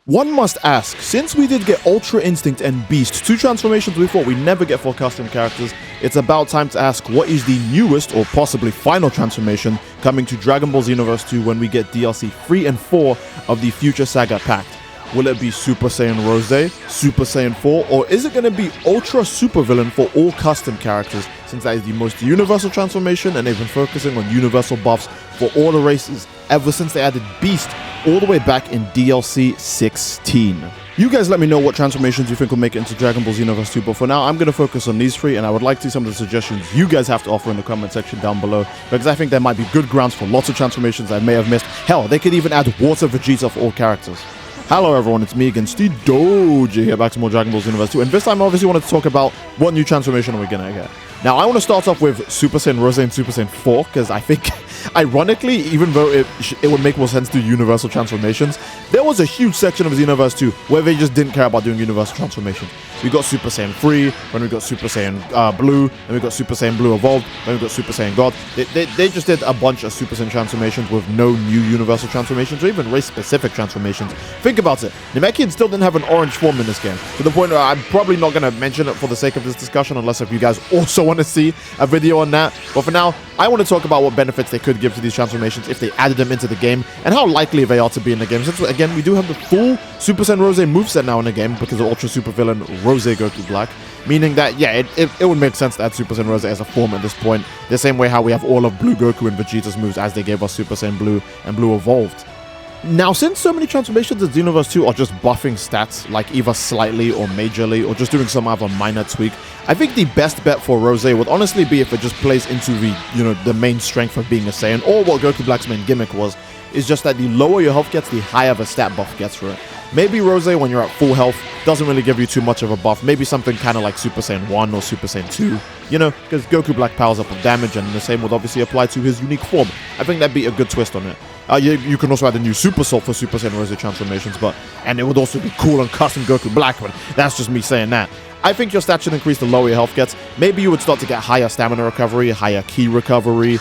One must ask, since we did get Ultra Instinct and Beast, two transformations we thought we'd never get for custom characters, it's about time to ask what is the newest or possibly final transformation coming to Dragon Ball Xenoverse 2 when we get DLC 3 and 4 of the Future Saga Pact. Will it be Super Saiyan Rose, Super Saiyan 4, or is it going to be Ultra Supervillain for all custom characters, since that is the most universal transformation and they've been focusing on universal buffs for all the races ever since they added Beast all the way back in DLC 16. You guys let me know what transformations you think will make it into Dragon Ball Xenoverse 2, but for now I'm going to focus on these three, and I would like to see some of the suggestions you guys have to offer in the comment section down below, because I think there might be good grounds for lots of transformations I may have missed. Hell, they could even add Water Vegeta for all characters. Hello everyone, it's me again, Steve Doji here, back to more Dragon Ball Xenoverse 2, and this time I obviously wanted to talk about what new transformation are we gonna get. Now I want to start off with Super Saiyan Rose and Super Saiyan 4, because I think, ironically, even though it would make more sense to do universal transformations, there was a huge section of Xenoverse 2 where they just didn't care about doing universal transformations. We got Super Saiyan 3, then we got Super Saiyan Blue, then we got Super Saiyan Blue Evolved, then we got Super Saiyan God. They just did a bunch of Super Saiyan transformations with no new universal transformations or even race-specific transformations. Think about it. Namekian still didn't have an orange form in this game, to the point where I'm probably not going to mention it for the sake of this discussion, unless if you guys also want to see a video on that. But for now, I want to talk about what benefits they could give to these transformations if they added them into the game, and how likely they are to be in the game. Since, again, we do have the full Super Saiyan Rose moveset now in the game because of Ultra Supervillain Rose Goku Black, meaning that, yeah, it would make sense to add Super Saiyan Rose as a form at this point, the same way how we have all of Blue Goku and Vegeta's moves as they gave us Super Saiyan Blue and Blue Evolved. Now, since so many transformations in Xenoverse 2 are just buffing stats, like either slightly or majorly, or just doing some other minor tweak, I think the best bet for Rose would honestly be if it just plays into the, the main strength of being a Saiyan, or what Goku Black's main gimmick was, is just that the lower your health gets, the higher the stat buff gets for it. Maybe Rose, when you're at full health, doesn't really give you too much of a buff. Maybe something kind of like Super Saiyan 1 or Super Saiyan 2, because Goku Black powers up with damage, and the same would obviously apply to his unique form. I think that'd be a good twist on it. You can also add a new Super Soul for Super Saiyan Rose transformations, and it would also be cool on custom Goku Black, but that's just me saying that. I think your stats should increase the lower your health gets. Maybe you would start to get higher stamina recovery, higher ki recovery,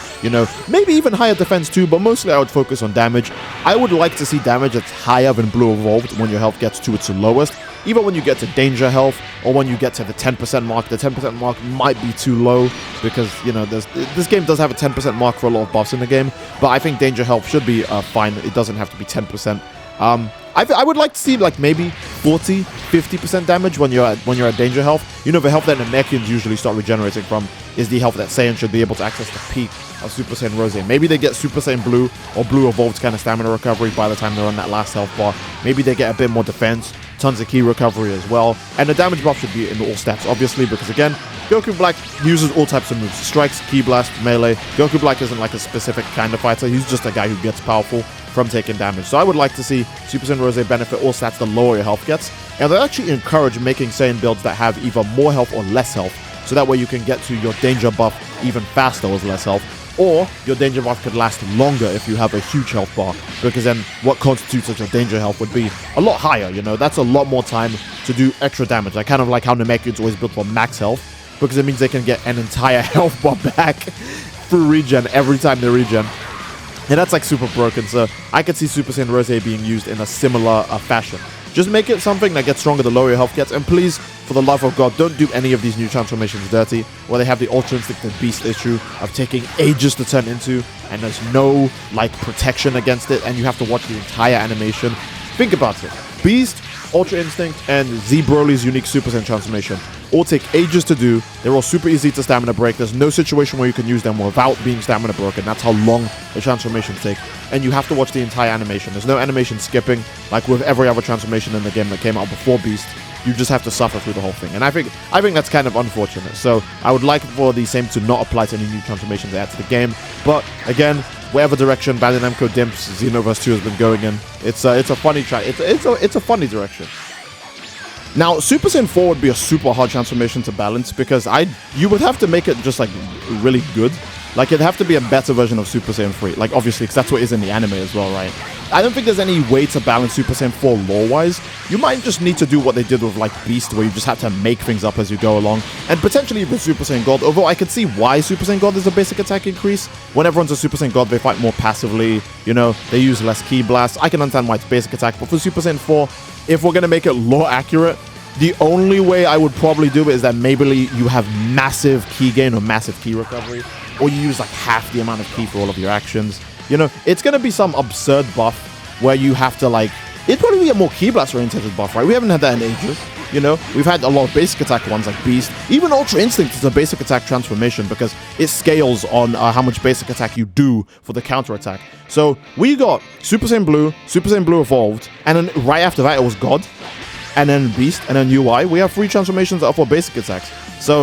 maybe even higher defense too, but mostly I would focus on damage. I would like to see damage that's higher than Blue Evolved when your health gets to its lowest. Even when you get to danger health, or when you get to the 10% mark, the 10% mark might be too low, because, this game does have a 10% mark for a lot of buffs in the game, but I think danger health should be fine. It doesn't have to be 10%. I would like to see like maybe 40, 50% damage when you're at danger health. The health that Namekians usually start regenerating from is the health that Saiyan should be able to access the peak of Super Saiyan Rose. Maybe they get Super Saiyan Blue or Blue Evolved kind of stamina recovery by the time they're on that last health bar. Maybe they get a bit more defense, tons of ki recovery as well, and the damage buff should be in all stats, obviously, because again, Goku Black uses all types of moves: strikes, ki blast, melee. Goku Black isn't like a specific kind of fighter. He's just a guy who gets powerful from taking damage. So I would like to see Super Saiyan Rose benefit all stats the lower your health gets, and they actually encourage making Saiyan builds that have either more health or less health, so that way you can get to your danger buff even faster with less health, or your danger buff could last longer if you have a huge health bar, because then what constitutes as your danger health would be a lot higher. That's a lot more time to do extra damage. I kind of like how Namekian's always built for max health, because it means they can get an entire health bar back through regen every time they regen. And that's like super broken, so I could see Super Saiyan Rose being used in a similar fashion. Just make it something that gets stronger the lower your health gets, and please, for the love of God, don't do any of these new transformations dirty, where they have the Ultra Instinct and Beast issue of taking ages to turn into, and there's no, protection against it, and you have to watch the entire animation. Think about it. Beast, Ultra Instinct, and Z Broly's unique Super Saiyan transformation all take ages to do. They're all super easy to stamina break. There's no situation where you can use them without being stamina broken. That's how long the transformations take. And you have to watch the entire animation. There's no animation skipping, like with every other transformation in the game that came out before Beast. You just have to suffer through the whole thing. And I think that's kind of unfortunate. So I would like for the same to not apply to any new transformations they add to the game. But again, whatever direction Bandai Namco Dimps Xenoverse 2 has been going in, it's a funny it's a funny direction. Now, Super Saiyan 4 would be a super hard transformation to balance, because you would have to make it just really good. It'd have to be a better version of Super Saiyan 3. Obviously, because that's what is in the anime as well, right? I don't think there's any way to balance Super Saiyan 4 lore-wise. You might just need to do what they did with like Beast, where you just have to make things up as you go along. And potentially with Super Saiyan God, although I could see why Super Saiyan God is a basic attack increase. When everyone's a Super Saiyan God, they fight more passively, you know, they use less ki blasts. I can understand why it's basic attack, but for Super Saiyan 4, if we're going to make it lore accurate, the only way I would probably do it is that maybe you have massive ki gain or massive ki recovery, or you use like half the amount of ki for all of your actions. You know, it's going to be some absurd buff where you have to like, it'd probably be a more ki blast oriented buff, right? We haven't had that in ages. You know, we've had a lot of basic attack ones like Beast. Even Ultra Instinct is a basic attack transformation because it scales on how much basic attack you do for the counter attack. So we got Super Saiyan Blue Evolved, and then right after that it was God, and then Beast, and then UI. We have 3 transformations that are for basic attacks. So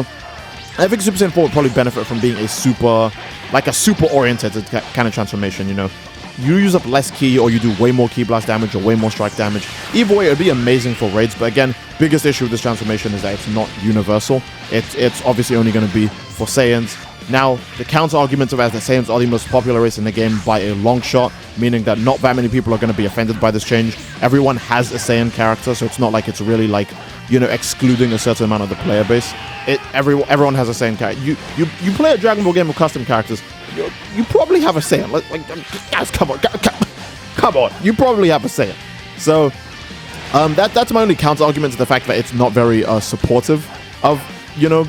I think Super Saiyan 4 would probably benefit from being a super oriented kind of transformation, you know. You use up less ki, or you do way more ki blast damage or way more strike damage. Either way, it would be amazing for raids, but again, biggest issue with this transformation is that it's not universal. It's obviously only going to be for Saiyans. Now, the counter argument of that is that Saiyans are the most popular race in the game by a long shot, meaning that not that many people are going to be offended by this change. Everyone has a Saiyan character, so it's not like it's really like, you know, excluding a certain amount of the player base. Everyone has a Saiyan character. You play a Dragon Ball game with custom characters, you probably have a Saiyan. Like guys, come on, you probably have a Saiyan. So that's my only counter argument to the fact that it's not very supportive of, you know,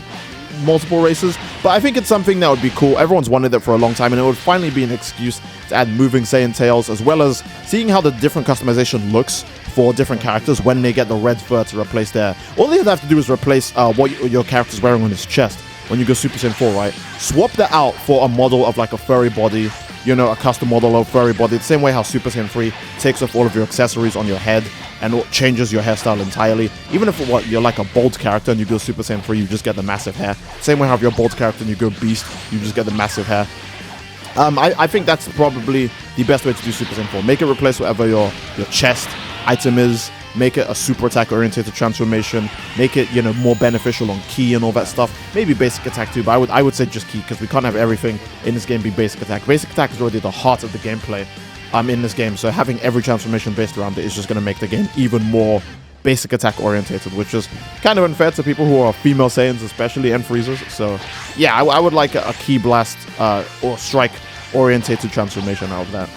multiple races, but I think it's something that would be cool. Everyone's wanted it for a long time, and it would finally be an excuse to add moving Saiyan tails, as well as seeing how the different customization looks for different characters when they get the red fur to replace their... All they have to do is replace what your character's wearing on his chest when you go Super Saiyan 4, right? Swap that out for a model of like a furry body, you know, a custom model of furry body, the same way how Super Saiyan 3 takes off all of your accessories on your head and changes your hairstyle entirely. Even if you're like a bald character and you go Super Saiyan 3, you just get the massive hair. Same way how if you're a bald character and you go Beast, you just get the massive hair. I think that's probably the best way to do Super Saiyan 4. Make it replace whatever your chest item is. Make it a super attack oriented transformation. Make it, you know, more beneficial on ki and all that stuff. Maybe basic attack too, but I would say just ki, because we can't have everything in this game be basic attack. Basic attack is already the heart of the gameplay in this game, so having every transformation based around it is just going to make the game even more basic attack orientated, which is kind of unfair to people who are female Saiyans especially, and Freezers. So yeah, I would like a ki blast or strike orientated transformation out of that.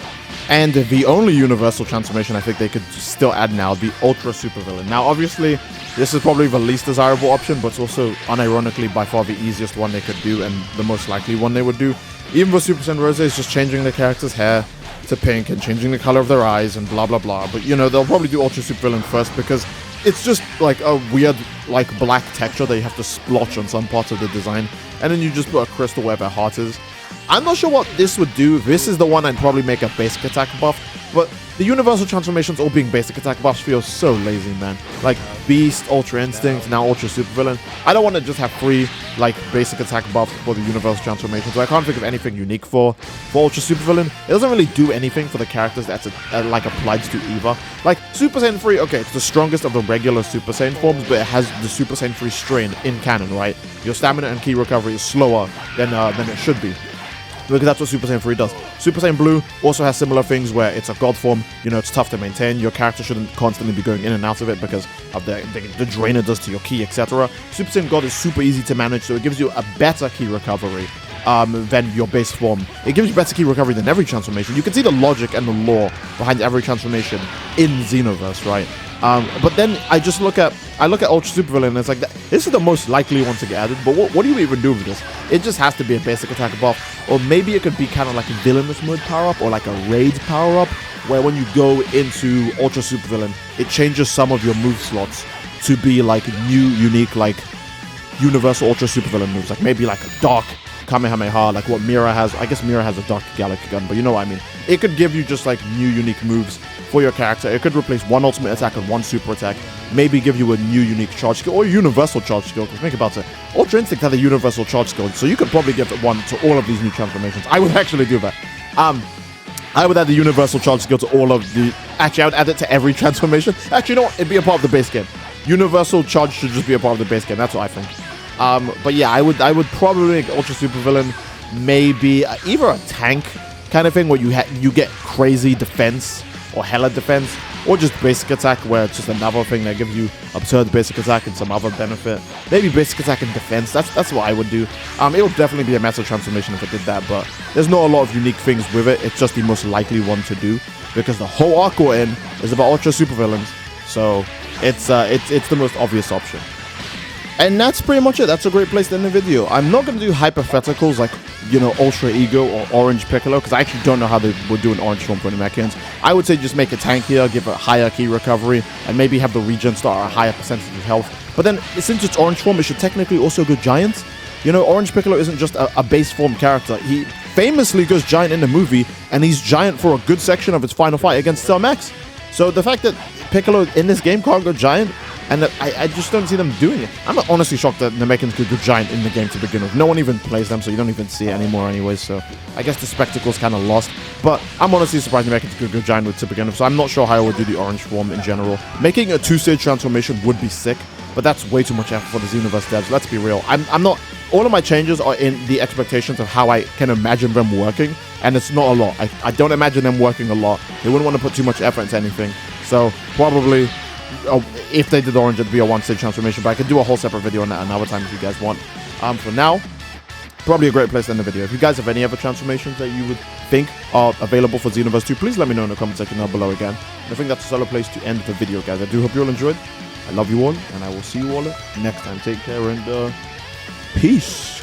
And the only universal transformation I think they could still add now, the Ultra Supervillain. Now, obviously, this is probably the least desirable option, but it's also, unironically, by far the easiest one they could do and the most likely one they would do. Even though Super Saiyan Rose is just changing the character's hair to pink and changing the color of their eyes and blah, blah, blah. But, you know, they'll probably do Ultra Supervillain first because it's just like a weird, like, black texture that you have to splotch on some parts of the design. And then you just put a crystal where their heart is. I'm not sure what this would do. This is the one I'd probably make a basic attack buff, but the universal transformations all being basic attack buffs feels so lazy, man. Like Beast, Ultra Instinct, now Ultra Supervillain. I don't want to just have 3 like basic attack buffs for the universal transformations, so I can't think of anything unique for Ultra Supervillain. It doesn't really do anything for the characters that's like applied to either. Like Super Saiyan 3, okay, it's the strongest of the regular Super Saiyan forms, but it has the Super Saiyan 3 strain in canon, right? Your stamina and ki recovery is slower than it should be, because that's what Super Saiyan 3 does. Super Saiyan Blue also has similar things where it's a god form, you know, it's tough to maintain. Your character shouldn't constantly be going in and out of it because of the drain it does to your ki, etc. Super Saiyan God is super easy to manage, so it gives you a better ki recovery than your base form. It gives you better ki recovery than every transformation. You can see the logic and the lore behind every transformation in Xenoverse, right? But then I look at Ultra Supervillain and it's like, this is the most likely one to get added, but what do you even do with this? It just has to be a basic attack buff, or maybe it could be kind of like a villainous mode power-up, or like a raid power-up, where when you go into Ultra Supervillain, it changes some of your move slots to be like new, unique, like universal Ultra Supervillain moves, like maybe like a dark Kamehameha, like what Mira has. I guess Mira has a Dark Gallic gun, but you know what I mean. It could give you just like new unique moves for your character. It could replace one ultimate attack and one super attack, maybe give you a new unique charge skill or universal charge skill, because think about it, Ultra Instinct had a universal charge skill, so you could probably give one to all of these new transformations. I would actually do that. I would add the universal charge skill to all of the... Actually, I would add it to every transformation. Actually, you know what? It'd be a part of the base game. Universal charge should just be a part of the base game. That's what I think. But yeah, I would probably make Ultra Supervillain maybe either a tank kind of thing where you get crazy defense or hella defense, or just basic attack where it's just another thing that gives you absurd basic attack and some other benefit. Maybe basic attack and defense, that's what I would do. It would definitely be a massive transformation if it did that, but there's not a lot of unique things with it. It's just the most likely one to do, because the whole arc we're in is about Ultra Supervillains, so it's the most obvious option. And that's pretty much it. That's a great place to end the video. I'm not going to do hypotheticals like, you know, Ultra Ego or Orange Piccolo, because I actually don't know how they would do an orange form for the mechans. I would say just make it tankier, give it higher key recovery, and maybe have the regen start at a higher percentage of health. But then, since it's orange form, it should technically also go giant. You know, Orange Piccolo isn't just a base form character. He famously goes giant in the movie, and he's giant for a good section of his final fight against Cell Max. So the fact that Piccolo in this game can't go giant, and that I just don't see them doing it. I'm honestly shocked that the mechans could go giant in the game to begin with. No one even plays them, so you don't even see it anymore anyways, so I guess the spectacle's kind of lost. But I'm honestly surprised the mechans could go giant with to begin with, so I'm not sure how I would do the orange form in general. Making a 2-stage transformation would be sick, but that's way too much effort for the Xenoverse devs, let's be real. I'm not... All of my changes are in the expectations of how I can imagine them working, and it's not a lot. I don't imagine them working a lot. They wouldn't want to put too much effort into anything, so probably... if they did orange, it'd be a 1-stage transformation, but I could do a whole separate video on that another time if you guys want. For now, probably a great place to end the video. If you guys have any other transformations that you would think are available for Xenoverse 2, please let me know in the comment section down below again. And I think that's a solid place to end the video, guys. I do hope you all enjoyed. I love you all, and I will see you all next time. Take care, and peace.